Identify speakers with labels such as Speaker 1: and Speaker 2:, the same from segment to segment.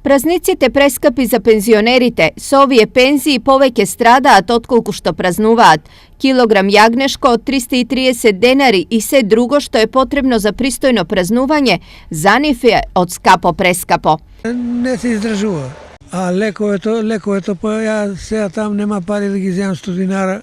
Speaker 1: Praznicite preskapi za penzionerite, sovije penziji poveke stradaat otkolku što praznuvaat. Kilogram jagneško od 330 denari i sve drugo što je potrebno za pristojno praznuvanje, zanif je od skapo preskapo.
Speaker 2: Ne se izdržava, a leko je to, pa ja сега tam nema pari da gi zemam 100 dinara.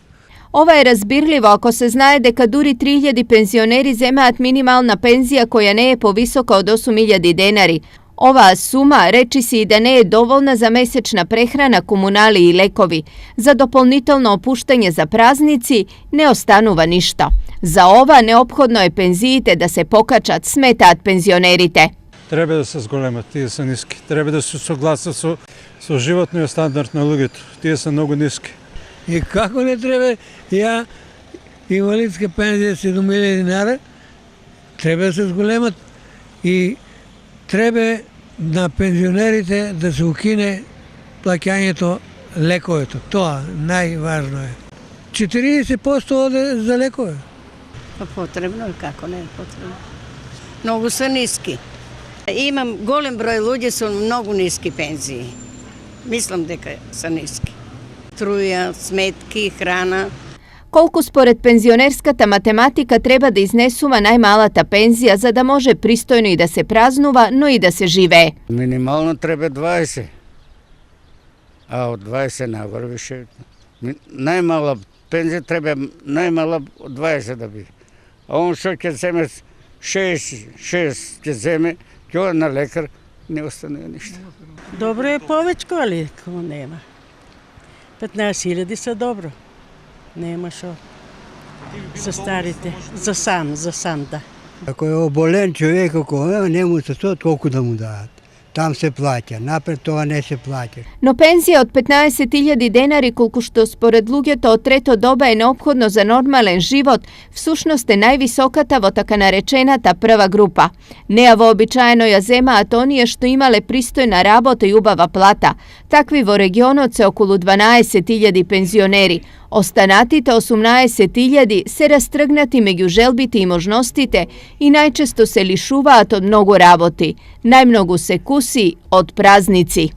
Speaker 1: Ova je razbirljivo ako se znaje da duri 3000 penzioneri zemaat minimalna penzija koja ne je povisoka od 8000 denari. Ova suma reči si da ne je dovoljna za mesečna prehrana, komunali i lekovi. Za dopolnitelno opuštanje za praznici ne ostanuva ništa. Za ova neophodno je penzijite da se pokačat, smetat penzionerite.
Speaker 3: Treba da se zголемат, тие са ниски. Треба да се согласат со животниот стандард на луѓето. Тие са многу ниски.
Speaker 2: И како не треба, ја инвалидска пензија 7000 dinara, треба да се зголемат и треба на пензионерите да се укине плаќањето лековето. Тоа најважно е. 40% оде за лекове.
Speaker 4: Потребно е, како не е потребно. Многу се ниски. Имам голем број луѓе со многу ниски пензии. Мислам дека се ниски. Струја, сметки, храна.
Speaker 1: Колку според пензионерската математика треба да изнесува најмалата пензија за да може пристојно и да се празнува, но и да се живее?
Speaker 5: Минимално треба 20, а од 20 нагоре више. Најмала пензија треба најмала од 20 да биде. А он што ќе земе 6 ќе земе, ќе на лекар, не остане ништо.
Speaker 6: Добро е повечко, али кого нема. 15.000 са добро. Нема шо. За старите. За сам, да.
Speaker 7: Ако е оболен човек, ако не му се сто, толку да му дадат. Там се плаќа, напред тоа не се плаќа.
Speaker 1: Но пензија од 15.000 денари, колку што според луѓето од трето доба е неопходно за нормален живот, всушност е највисоката во така наречената прва група. Неа вообичаено ја земаат оние што имале пристојна работа и убава плата. Такви во регионот се околу 12.000 пензионери. Останатите 18.000 се растргнати меѓу желбите и можностите и најчесто се лишуваат од многу работи. Најмногу се куси од празници.